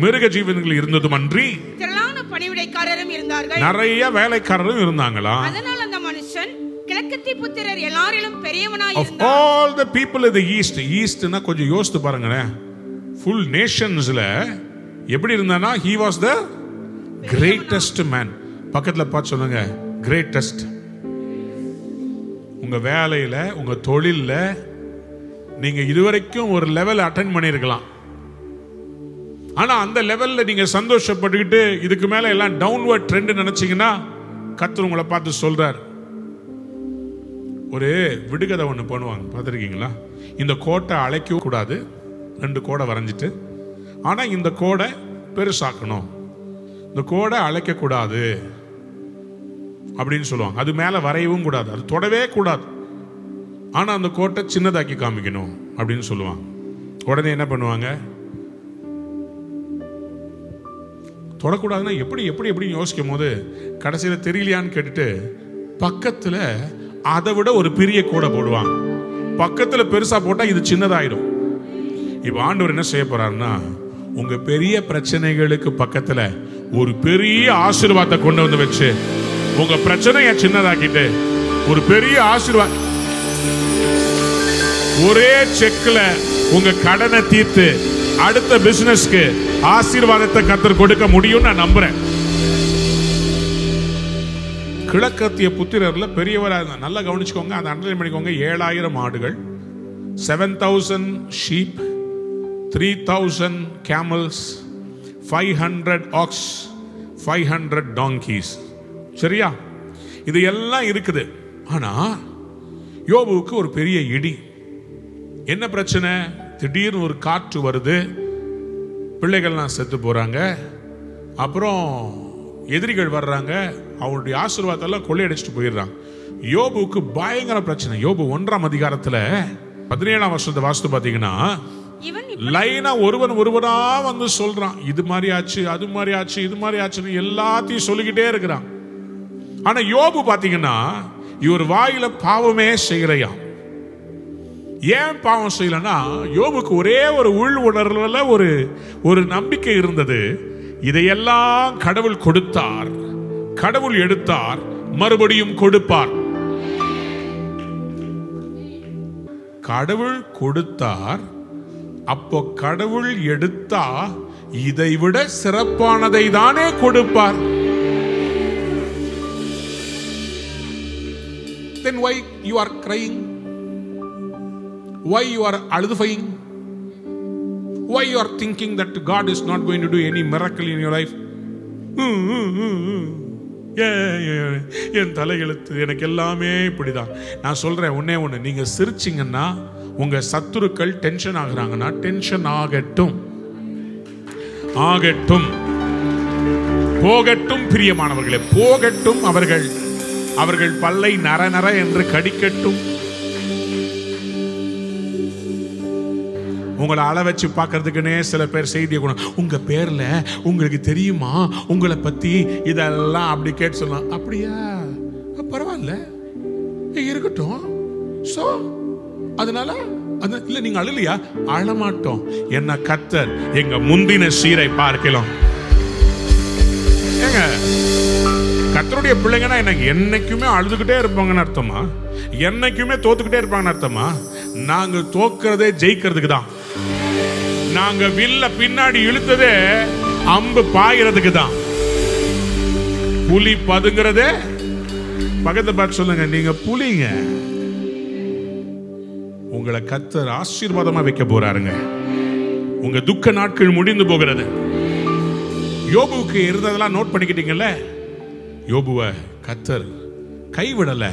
மிருக ஜீவன்கள் இருந்ததும் அன்றி திரளான பணிவிடைக்காரரும் இருந்தார்கள். நிறைய வேலைக்காரரும் இருந்தாங்களா. அதனால அந்த மனுஷன் கிழக்கத்தி புத்திரர் எல்லாரிலும் பெரியவனாய் இருந்தார். Of all the people in the east னா கொஞ்சம் யோசித்து பாருங்களேன். ஃபுல் நேஷன்ஸ்ல எப்படி இருந்தானா, he was the greatest man. பக்கத்துல பார்த்து சொல்லுங்க, greatest. உங்க வேலையில, உங்க தொழில்ல நீங்க இதுவரைக்கும் ஒரு லெவல் அட்டெண்ட் பண்ணிருக்கலாம். ஆனா அந்த லெவல்ல நீங்க சந்தோஷப்பட்டுக்கிட்டு இதுக்கு மேல எல்லாம் டவுன்வர்ட் ட்ரெண்ட் நினைச்சீங்கன்னா கர்த்தர் உங்களை பார்த்து சொல்றார். ஒரு விடுகதை ஒன்று பண்ணுவாங்க, பார்த்துருக்கீங்களா? இந்த கோட்டை அழைக்க கூடாது, 2 கோடை வரைஞ்சிட்டு, ஆனா இந்த கோடை பெருசாக்கணும், இந்த கோடை அழைக்க கூடாது அப்படின்னு சொல்லுவாங்க. அது மேல வரையவும் கூடாது, அது தொடவே கூடாது, ஆனா அந்த கோட்டை சின்னதாக்கி காமிக்கணும் அப்படின்னு சொல்லுவாங்க. உடனே என்ன பண்ணுவாங்க, தொடக்கூடாதுன்னா எப்படி எப்படி எப்படி யோசிக்கும் போது கடைசியில் தெரியலையான்னு கேட்டுட்டு பக்கத்துல அதை விட ஒரு பெரிய கோடை போடுவாங்க. பக்கத்துல பெருசா போட்டா இது சின்னதாயிடும். இப்ப ஆண்டவர் என்ன செய்ய போறாருன்னா, உங்க பெரிய பிரச்சனைகளுக்கு பக்கத்துல ஒரு பெரிய ஆசீர்வாதத்தை கொண்டு வந்து வச்சு உங்க பிரச்சனைய சின்னதாக்கிட்டு ஒரு பெரிய ஆசீர்வாதம், ஒரே செக்ல உங்க கடனை தீர்த்து அடுத்த பிசினஸ்க்கு ஆசீர்வாதத்தை கர்த்தர் கொடுக்க முடியும் நான் நம்புறேன். கிழக்கத்திய புத்திரர்ல பெரியவரா இருந்தார். நல்லா கவனிச்சுக்கோங்க, அந்த அண்டர்லைன் பண்ணிக்கோங்க. 7000 ஆடுகள், 7000 sheep, 3000 camels, 500 ox, 500 donkeys. சரியா? இது எல்லாம் இருக்குது. ஆனா யோபுவுக்கு ஒரு பெரிய இடி. என்ன பிரச்சனை? திடீர்னு ஒரு காற்று வருது, பிள்ளைகள்லாம் செத்து போறாங்க, அப்புறம் எதிரிகள் வர்றாங்க, அவருடைய ஆசீர்வாதத்தெல்லாம் கொள்ளையடிச்சிட்டு போயிடுறாங்க. யோபுவுக்கு பயங்கர பிரச்சனை. யோபு 1ஆம் அதிகாரத்துல 17ஆம் வருஷத்தை வாசித்து பாத்தீங்கன்னா லைனா ஒருவனா வந்து சொல்றான், இது மாதிரி ஆச்சு, அது மாதிரி ஆச்சு, இது மாதிரி ஆச்சுன்னு எல்லாத்தையும் சொல்லிக்கிட்டே இருக்கிறான். ஆனா யோபு பாத்தீங்கன்னா இவர் வாயில பாவமே செய்யறையா. ஏன் பாவம் செய்யலன்னா, யோபுக்கு ஒரே ஒரு உள் உணர்வுல ஒரு நம்பிக்கை இருந்தது. இதையெல்லாம் கடவுள் கொடுத்தார், கடவுள் எடுத்தார், மறுபடியும் கொடுப்பார். கடவுள் கொடுத்தார், அப்போ கடவுள் எடுத்தா இதைவிட சிறப்பானதை தானே கொடுப்பார். Then why you are crying? Why you are aludifying? Why you are thinking that God is not going to do any miracle in your life? என் தலையெழுத்து, எனக்கு எல்லாமே இப்படிதான். நான் சொல்றேன் ஒன்னே ஒண்ணு, நீங்க சிரிச்சிங்கன்னா உங்க சத்துருக்கள் டென்ஷன் ஆகுறாங்கன்னா டென்ஷன் ஆகட்டும், ஆகட்டும், போகட்டும். பிரியமானவர்களே, போகட்டும். அவர்கள் பல்லை நர என்று கடிக்கட்டும். உங்களை அள வச்சு பார்க்கறதுக்குன்னே சில பேர் செய்தியை கூட, உங்க பேர்ல உங்களுக்கு தெரியுமா உங்களை பத்தி இதெல்லாம் அப்படி கேட்டு சொல்லலாம். அப்படியா? பரவாயில்ல, இருக்கட்டும். சோ அதனால இல்ல, நீங்க அழலையா? அழமாட்டோம். என்ன கர்த்தர் எங்க முந்தின சீரை பார்க்கலாம். ஏங்க, கர்த்தருடைய பிள்ளைங்கன்னா எனக்கு என்னைக்குமே அழுதுகிட்டே இருப்பாங்கன்னு அர்த்தமா? என்னைக்குமே தோத்துக்கிட்டே இருப்பாங்கன்னு அர்த்தமா? நாங்க தோக்கிறதே ஜெயிக்கிறதுக்கு தான். நாங்க வில்ல பின்னாடி இழுத்ததே அம்பு பாயிறதுக்கு தான். புலி பதுங்கிறதே, பக்கத்தை பார்த்து சொல்லுங்க, நீங்க புலிங்க. உங்களை கர்த்தர் ஆசீர்வாதமா வைக்க போறாருங்க. உங்க துக்க நாட்கள் முடிந்து போகிறது. யோபுவுக்கு இருந்ததெல்லாம் நோட் பண்ணிக்கிட்டீங்கல்ல. யோபுவை கர்த்தர் கைவிடல,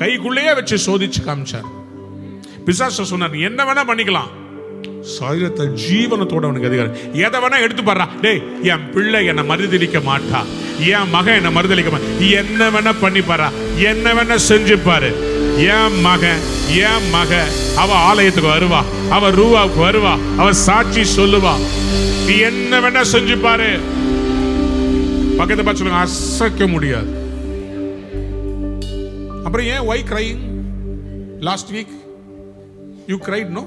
கைக்குள்ளேயே வச்சு சோதிச்சு காமிச்சார். பிசாசு சொன்னார், என்ன வேணா பண்ணிக்கலாம், சாயத்தை ஜீவனத்தோட அவனுக்கு அதிகாரம், எதை வேணா எடுத்து பாடுறா. டேய், என் பிள்ளை என்ன மறுதலிக்க மாட்டா, என் மகன் என்ன மறுதலிக்க மாட்டா, என்ன வேணா பண்ணி பாரு, என்ன வேணா செஞ்சு பாரு. என் மக அவ ஆலயத்துக்கு வருவா, அவ ரூவாவுக்கு வருவா, அவ சாட்சி சொல்லுவா, நீ என்ன வேணா செஞ்சு பாரு. பக்கத்தை பார்த்து சொல்லுங்க, அசைக்க முடியாது. அப்புறம் ஏன் why crying? Last week you cried, no?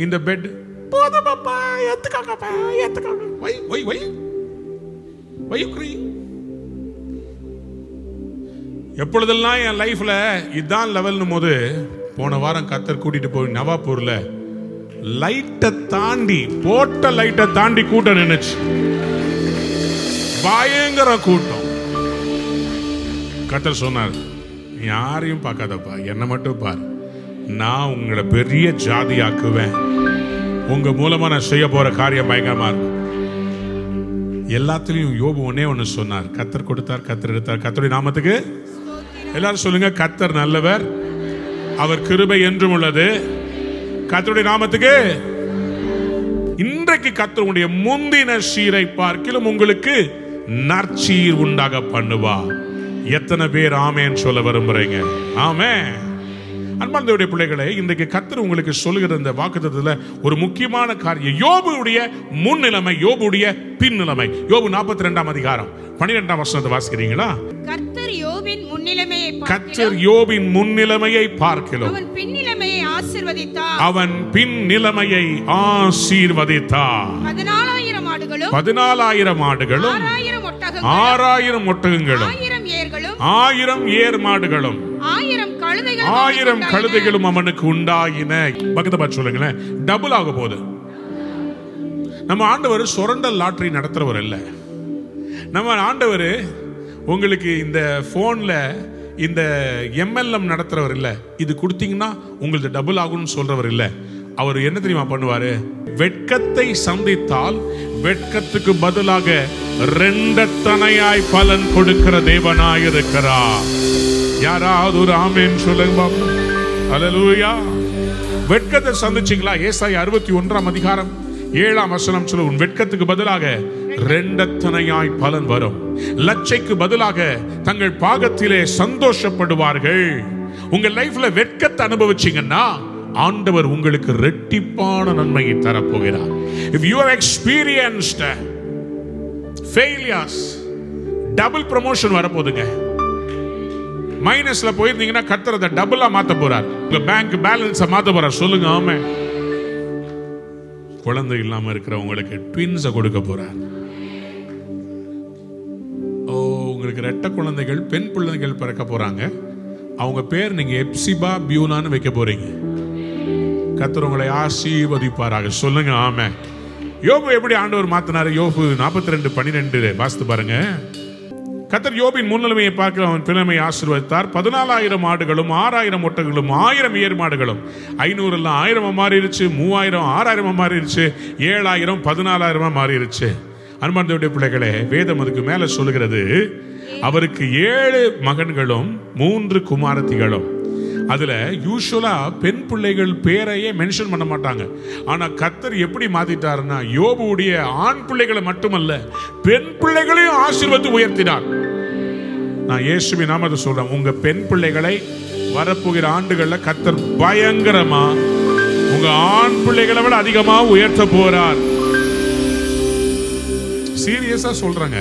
In the bed. போதும் பாப்பா, ஏத்துக்காங்கப்பா, ஏத்துக்காங்க. Why you crying? எப்பொழுதெல்லாம் என் லைஃப்ல இதான் லெவல்னும் போது, போன வாரம் கர்த்தர் கூட்டிட்டு போய் நவாப்பூர்ல லைட்டை தாண்டி, போட்ட லைட்டை தாண்டி கூட்டம் நின்னுச்சு. பயங்கர கூட்டம். கர்த்தர் சொன்னார், யாரையும் பார்க்காதப்பா, என்ன மட்டும் பார், நான் உங்களை பெரிய ஜாதியாக்குவேன், உங்க மூலமா நான் செய்ய போற காரியம் பயங்கரமா இருக்கும். எல்லாத்திலையும் யோபு ஒன்னே ஒன்னு சொன்னார், கர்த்தர் கொடுத்தார், கர்த்தர் எடுத்தார், கர்த்தருடைய நாமத்துக்கு எல்லாரும் சொல்லுங்க, கர்த்தர் நல்லவர், அவர் கிருபை என்றும் உள்ளது, கர்த்தருடைய நாமத்துக்கு. இன்றைக்கு கர்த்தருடைய முந்தின சீரை பார்க்கிலும் உங்களுக்கு நற்சீர் உண்டாக பண்ணுவா. எத்தனை பேர் ஆமேன் சொல்ல விரும்புறீங்க? ஆமென். அன்பார்ந்தவருடைய பிள்ளைகளே, இன்றைக்கு கர்த்தர் உங்களுக்கு சொல்லுகிற இந்த வாக்குத்தத்தத்துல ஒரு முக்கியமான காரியம், யோபுடைய முன்னிலைமை, யோபுடைய பின்னிலைமை. யோபு 42 அதிகாரம் 12 வசனத்தை வாசிக்கிறீங்களா? கர்த்தர் யோபின் முன்னிலைமையை கர்த்தர் யோபின் முன்னிலைமையை பார்க்கிறோம், அவன் பின்னிலைமையை ஆசீர்வதித்தார், அவன் பின்னிலைமையை ஆசீர்வதித்தார். 14,000 ஆடுகளும் 14,000 ஆடுகளும் 6,000 ஒட்டகங்களும் 1000 ஏர் மாடுகளும் 1000 கழுதைகளும் அவனுக்கு உண்டாயின. பக்கத்தை பார்த்து சொல்லுங்களேன், டபுள் ஆக போகுது. நம்ம ஆண்டவர் சுரண்டல் லாட்டரி நடத்துறவர் இல்ல. நம்ம ஆண்டவர் உங்களுக்கு இந்த போன்ல இந்த MLM நடத்துறவர் இல்ல. இது கொடுத்தீங்கன்னா உங்களுக்கு டபுள் ஆகும்னு சொல்றவர் இல்ல. அவர் என்ன தெரியுமா பண்ணுவாரு? வெட்கத்தை சந்தித்தால் வெட்கத்துக்கு பதிலாக 2 தனையாய் பலன் கொடுக்கிற தேவனாய் இருக்கிறார். யாராவது ஒரு ஆமென் சொல்லுங்க. அல்லேலூயா. வெட்கத்தை சந்திச்சீங்களா? ஏசாயா 61 அதிகாரம் 7 வசனம் சொல்லுங்க, உன் வெட்கத்துக்கு பதிலாக 2 தனையாய் பலன் வரும், லட்சைக்கு பதிலாக தங்கள் பாகத்திலே சந்தோஷப்படுவார்கள். உங்க லைஃப்ல வெட்கத்தை அனுபவிச்சீங்கன்னா ஆண்டவர் உங்களுக்கு ரெட்டிப்பான நன்மையை தரப்போகிறார். If you have experienced failures, double promotion வரப்போகுதுங்க. மைனஸ்ல போயிருந்தீங்கன்னா கர்த்தர் அதை டபுளா மாத்த போறார். உங்க பேங்க் பேலன்ஸை மாத்த போறார். சொல்லுங்க ஆமென். குழந்தை இல்லாம இருக்கிறவங்களுக்கு ட்வின்ஸை கொடுக்க போறார். உங்களுக்கு ரெட்ட குழந்தைகள், பெண் குழந்தைகள் பிறக்க போறாங்க. அவங்க பேர் நீங்க எப்சிபா பியூனான்னு வைக்க போறீங்க. கர்த்தர் உங்களை ஆசீர்வதிப்பாராக. சொல்லுங்க ஆமென். யோபு எப்படி ஆண்டவர் மாத்தினாரு? யோபு 42:12 வாசித்து பாருங்க. கர்த்தர் யோபின் முன்னிலைமையை பார்க்க அவன் பின்னிலைமையை ஆசீர்வதித்தார். 14,000 ஆடுகளும் 6,000 ஒட்டகங்களும் 1000 ஏர் மாடுகளும். 500 எல்லாம் 1000 மாறிடுச்சு, 3000 6000 மாறிடுச்சு, 7000 14,000 மாறிடுச்சு. அன்பார்ந்தவருடைய பிள்ளைகளே, வேதம் அதுக்கு மேல சொல்லுகிறது, அவருக்கு 7 மகன்களும் 3 குமாரத்திகளும். அதுல யூசுவலா பெண் பிள்ளைகள் பேரையே மென்ஷன் பண்ண மாட்டாங்க. ஆனா கர்த்தர் எப்படி மாத்திட்டாருன்னா, யோபுடைய ஆண் பிள்ளைகளை மட்டுமல்ல, பெண் பிள்ளைகளையும் ஆசீர்வதித்து உயர்த்தினார். நான் இயேசுவின் நாமத்தை சொல்றேன், உங்க பெண் பிள்ளைகளை வரப்போகிற ஆண்டுகள்ல கர்த்தர் பயங்கரமா உங்க ஆண் பிள்ளைகளை விட அதிகமா உயர்த்த போறார். சீரியஸா சொல்றேங்க.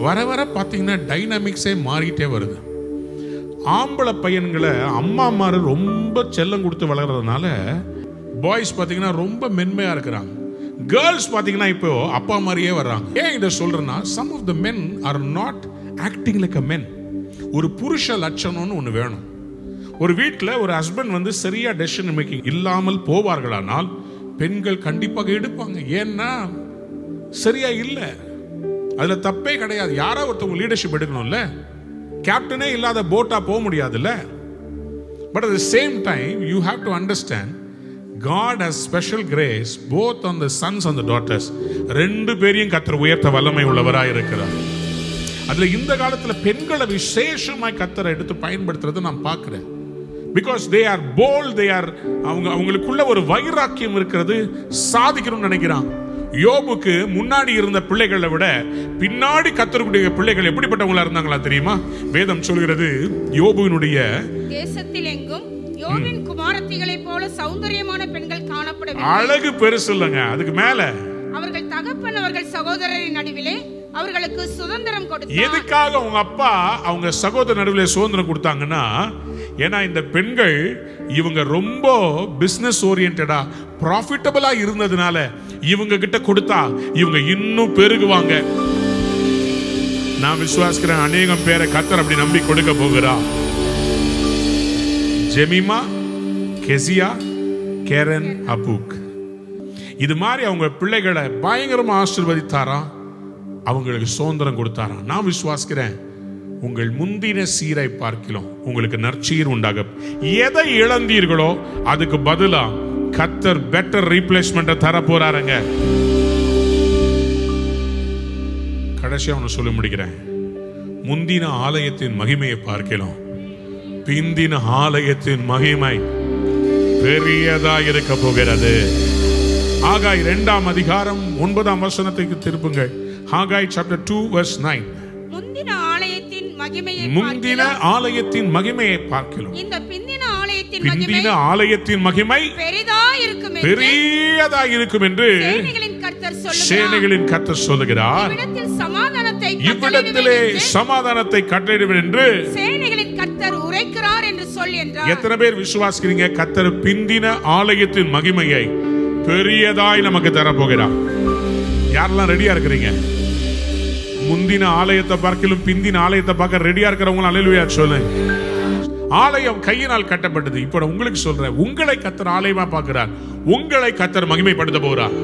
வர வர பாத்தீங்கன்னா டைனாமிக்ஸே மாறிட்டே வருது. ஆம்பளை பையன்களை அம்மா அம்மாரு ரொம்ப செல்லம் கொடுத்து வளர்றதுனால பாய்ஸ் பாத்தீங்கன்னா ரொம்ப மென்மையா இருக்கிறாங்க. கேர்ள்ஸ் பாத்தீங்கன்னா இப்போ அப்பா மாதிரியே வர்றாங்க. ஏன் இதை சொல்றேன்னா, some of the men are not acting like a men. ஒரு புருஷ லட்சணம்னு ஒன்று வேணும். ஒரு வீட்டில் ஒரு ஹஸ்பண்ட் வந்து சரியா டெசிஷன் மேக்கிங் இல்லாமல் போவார்களானால் பெண்கள் கண்டிப்பாக எடுப்பாங்க. ஏன்னா சரியா இல்லை, அதுல தப்பே கிடையாது. யாரா ஒருத்தவங்க லீடர்ஷிப் எடுக்கணும்ல. கேப்டனே இல்லாத போட்டா போக முடியாதுல்ல. But at the same time you have to understand God has special grace both on the sons and the daughters. ரெண்டு பேரையும் கர்த்தர் உயர்த்த வல்லமை உள்ளவராய் இருக்கிறார். அதுல இந்த காலத்துல பெண்களை விசேஷமாய் கர்த்தரை எடுத்து பயன்படுத்துறதை நான் பார்க்கிறேன். Because they are bold, they are அவங்களுக்குள்ள ஒரு வைராக்கியம் இருக்கிறது, சாதிக்கணும்னு நினைக்கிறான். யோபுக்கு முன்னாடி இருந்த பிள்ளைகளை விட பின்னாடி கர்த்தருடைய பிள்ளைகள் எப்படிப்பட்டவங்களா இருந்தாங்களா தெரியுமா? வேதம் சொல்கிறது, யோபுவினுடைய தேசத்தில் எங்கும் யோபின் குமாரத்திகளை போல சௌந்தரியமான பெண்கள் காணப்படவில்லை. அழகு பெருசு இல்லைங்க, அதுக்கு மேல அவர்கள் தகப்பன் அவர்கள் சகோதரரின் நடுவிலே அவர்களுக்கு சுதந்திரம் கொடுத்தார். எதுக்காக உங்க அப்பா அவங்க சகோதர நடுவிலே சுதந்திரம் கொடுத்தாங்கன்னா, ஏன்னா இந்த பெண்கள் இவங்க ரொம்ப பிசினஸ் ஓரியன்டா ப்ராஃபிட்டபிளா இருந்ததுனால இவங்க கிட்ட கொடுத்தா இவங்க இன்னும் பெருகுவாங்க. நான் விசுவாசிக்கிறேன் அநேகம் பேரை கர்த்தர் அப்படி நம்பி கொடுக்க போகிறா. ஜெமிமா, கெசியா, கேரன், அபூக், இது மாதிரி அவங்க பிள்ளைகளை பயங்கரமா ஆசீர்வதித்தாராம், அவங்களுக்கு சுதந்திரம் கொடுத்தாராம். நான் விசுவாசிக்கிறேன் உங்கள் முந்தின சீரை பார்க்கலாம் உங்களுக்கு நற்சீர் உண்டாக. எதை இழந்தீர்களோ அதுக்கு பதிலா கர்த்தர் பெட்டர் ரீப்ளேஸ்மெண்ட் தர போறாருங்க. கடைசியா ஒன்று சொல்லி முடிக்கிறேன். முந்தின ஆலயத்தின் மகிமையை பார்க்கலாம், பிந்தின ஆலயத்தின் மகிமை பெரியதா இருக்க போகிறது. ஆகாய் 2ஆம் அதிகாரம் 9ஆம் வசனத்துக்கு திருப்புங்கள். ஆகாய் chapter 2 verse 9. முந்தின ஆலயத்தின் மகிமையை பார்க்கலாம், இந்த பிந்தின ஆலயத்தின் மகிமை பெரியதா இருக்கும் என்று சேனைகளின் கர்த்தர் சொல்லுகிறார். இவ்விடத்திலே சமாதானத்தை கட்டளையிடுவேன் என்று சேனைகளின் கர்த்தர் உரைக்கிறார் என்று சொல் என்றார். எத்தனை பேர் விசுவாசிக்கிறீங்க? கர்த்தர் பிந்தின ஆலயத்தின் மகிமையை பெரியதாய் நமக்கு தரப்போகிறார். யாரெல்லாம் ரெடியா இருக்கிறீங்க? முந்தின ஆலயத்தை பார்க்கலும் பிந்தின ஆலயத்தை பார்க்க ரெடியா இருக்கிறவங்க அல்லேலூயா சொல்லுங்க. ஆலயம் கையினால் கட்டப்பட்டது. இப்போ உங்களுக்கு சொல்றேன், உங்களை கர்த்தர் ஆலயமா பார்க்கிறார். உங்களை கர்த்தர் மகிமைப்படுத்த போகிறார்.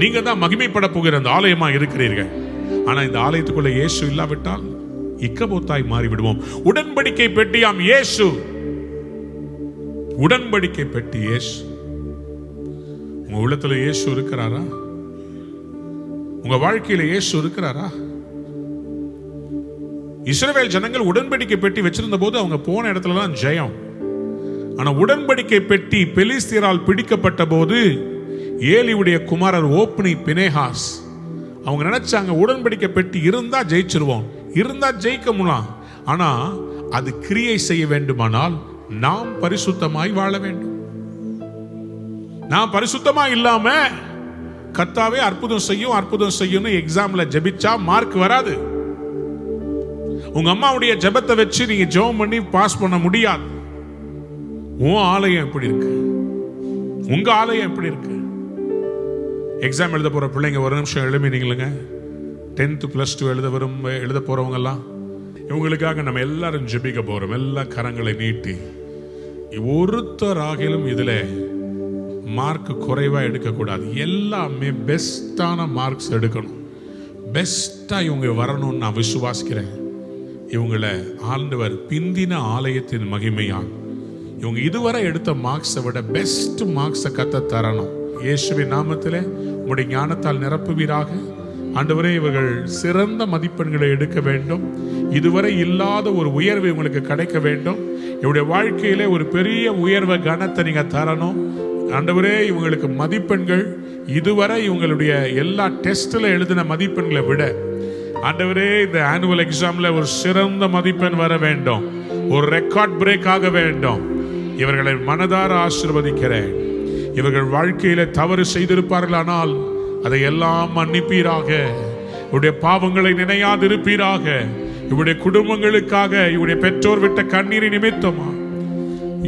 நீங்க தான் மகிமைப்பட போகிற அந்த ஆலயமா இருக்கிறீர்கள். ஆனா இந்த ஆலயத்துக்குள்ள இயேசு இல்லாவிட்டால் இக்கபோத்தாய் மாறி விடுவோம். உடன்படிக்கை பெட்டியாம் இயேசு, உடன்படிக்கை பெட்டி இயேசு. உங்க உள்ளத்துல இயேசு இருக்கிறாரா? உங்க வாழ்க்கையில இயேசு இருக்கிறாரா? இஸ்ரவேல் ஜனங்கள் உடன்படிக்கை பெட்டி வச்சிருந்த போது அவங்க போன இடத்துலதான் ஜெயம். ஆனா உடன்படிக்கை பெட்டி பெலிஸ்தியரால் பிடிக்கப்பட்ட போது ஏலியுடைய குமாரர் ஓப்னி பினேகாஸ் அவங்க நினைச்சாங்க உடன்படிக்கை பெட்டி இருந்தா ஜெயிச்சிருவோம், இருந்தா ஜெயிக்க முடியும். ஆனா அது கிரியை செய்ய வேண்டுமானால் நாம் பரிசுத்தமாய் வாழ வேண்டும். நான் பரிசுத்தமா இல்லாம கர்த்தாவே அற்புதம் செய்யும் எக்ஸாம்ல ஜெபிச்சா மார்க் வராது. உங்க அம்மாவுடைய ஜெபத்தை வச்சு நீங்க ஜெபம் பண்ணி பாஸ் பண்ண முடியாது. உன் ஆலயம் எப்படி இருக்கு? உங்க ஆலயம் எப்படி இருக்கு? எக்ஸாம் எழுத போற பிள்ளைங்க ஒரு நிமிஷம் எழுமினீங்களுங்க. 10th +2 எழுத போறவங்க எல்லாம் இவங்களுக்காக நம்ம எல்லாரும் ஜெபிக்க போறோம். எல்லா கரங்களை நீட்டி ஒருத்தராகிலும் இதுல மார்க் குறைவா எடுக்கக்கூடாது. எல்லாமே பெஸ்டான மார்க்ஸ் எடுக்கணும். பெஸ்டா இவங்க வரணும்னு நான் விசுவாசிக்கிறேன். இவங்களை ஆண்டவர் பிந்தின ஆலயத்தின் மகிமையால் இவங்க இதுவரை எடுத்த மார்க்ஸை விட பெஸ்ட் மார்க்ஸை கத்த தரணும். இயேசுவின் நாமத்திலே உங்களுடைய ஞானத்தால் நிரப்புவீராக. ஆண்டவரே, இவர்கள் சிறந்த மதிப்பெண்களை எடுக்க வேண்டும். இதுவரை இல்லாத ஒரு உயர்வு இவங்களுக்கு கிடைக்க வேண்டும். இவருடைய வாழ்க்கையிலே ஒரு பெரிய உயர்வை கனத்தை நீங்க தரணும். ஆண்டவரே, இவங்களுக்கு மதிப்பெண்கள் இதுவரை இவங்களுடைய எல்லா டெஸ்ட்ல எழுதின மதிப்பெண்களை விட ஆண்டவரே இந்த ஆனுவல் எக்ஸாம்ல ஒரு சிறந்த மதிப்பெண் வர வேண்டும். ஒரு ரெக்கார்ட் பிரேக் ஆக வேண்டும். இவர்களை மனதார ஆசீர்வதிக்கிறேன். இவர்கள் வாழ்க்கையில தவறு செய்திருப்பார்களானால் அதை எல்லாம் மன்னிப்பீராக. இவருடைய பாவங்களை நினையாதிருப்பீராக. இவருடைய குடும்பங்களுக்காக, இவருடைய பெற்றோர் விட்ட கண்ணீரை நிமித்தமா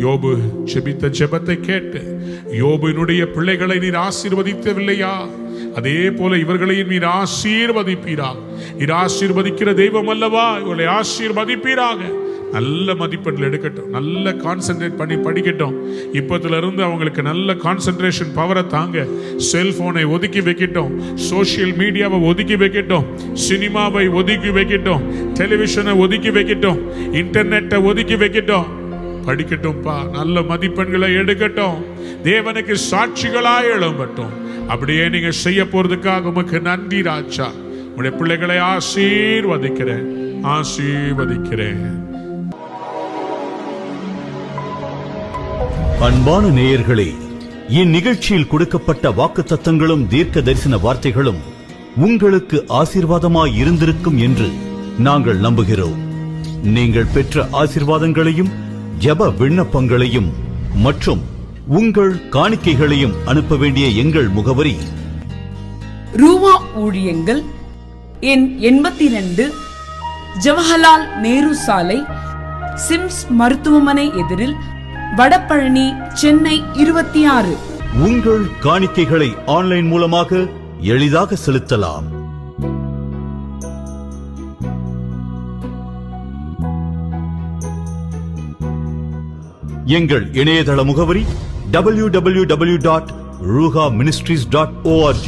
யோபு ஜெபித்த ஜெபத்தை கேட்டு யோபுவினுடைய பிள்ளைகளை நீர் ஆசீர்வதிக்கவில்லையா? அதே போல இவர்களையும் நீர் ஆசீர்வதிப்பீராக. நீர் ஆசீர்வதிக்கிற தெய்வம் அல்லவா? இவர்களை ஆசீர்வதிப்பீராக. நல்ல மதிப்பெண்கள் எடுக்கட்டும், நல்ல கான்சென்ட்ரேட் பண்ணி படிக்கட்டும். இப்பத்துல இருந்து அவங்களுக்கு நல்ல கான்சென்ட்ரேஷன் பவரை தாங்க. செல்போனை ஒதுக்கி வைக்கட்டும், சோசியல் மீடியாவை ஒதுக்கி வைக்கட்டும், சினிமாவை ஒதுக்கி வைக்கட்டும், டெலிவிஷனை ஒதுக்கி வைக்கட்டும், இன்டர்நெட்டை ஒதுக்கி வைக்கட்டும். படிக்கட்டும்பா, நல்ல மதிப்பெண்களை எடுக்கட்டும், தேவனுக்கு சாட்சிகளாய் எழும்பட்டும். அப்படியே நீங்க செய்ய போறதுக்காக உமக்கு நன்றி ராஜா. உங்களுடைய பிள்ளைகளை ஆசீர்வதிக்கிறேன், ஆசீர்வதிக்கிறேன். அன்பான நேயர்களே, இந்நிகழ்ச்சியில் கொடுக்கப்பட்ட வாக்குத்தத்தங்களும் தீர்க்க தரிசன வார்த்தைகளும் உங்களுக்கு ஆசீர்வாதமாய் இருந்திருக்கும் என்று நாங்கள் நம்புகிறோம். நீங்கள் பெற்ற ஆசீர்வாதங்களையும் ஜெப விண்ணப்பங்களையும் மற்றும் உங்கள் காணிக்கைகளையும் அனுப்ப வேண்டிய எங்கள் முகவரி: ரூவா ஊழியங்கள், எண் 82, ஜவஹர்லால் நேரு சாலை, சிம்ஸ் மருத்துவமனை எதிரில், வடபழனி, சென்னை 26. உங்கள் காணிக்கைகளை ஆன்லைன் மூலமாக எளிதாக செலுத்தலாம். எங்கள் இணையதள முகவரி www.ruhaministries.org.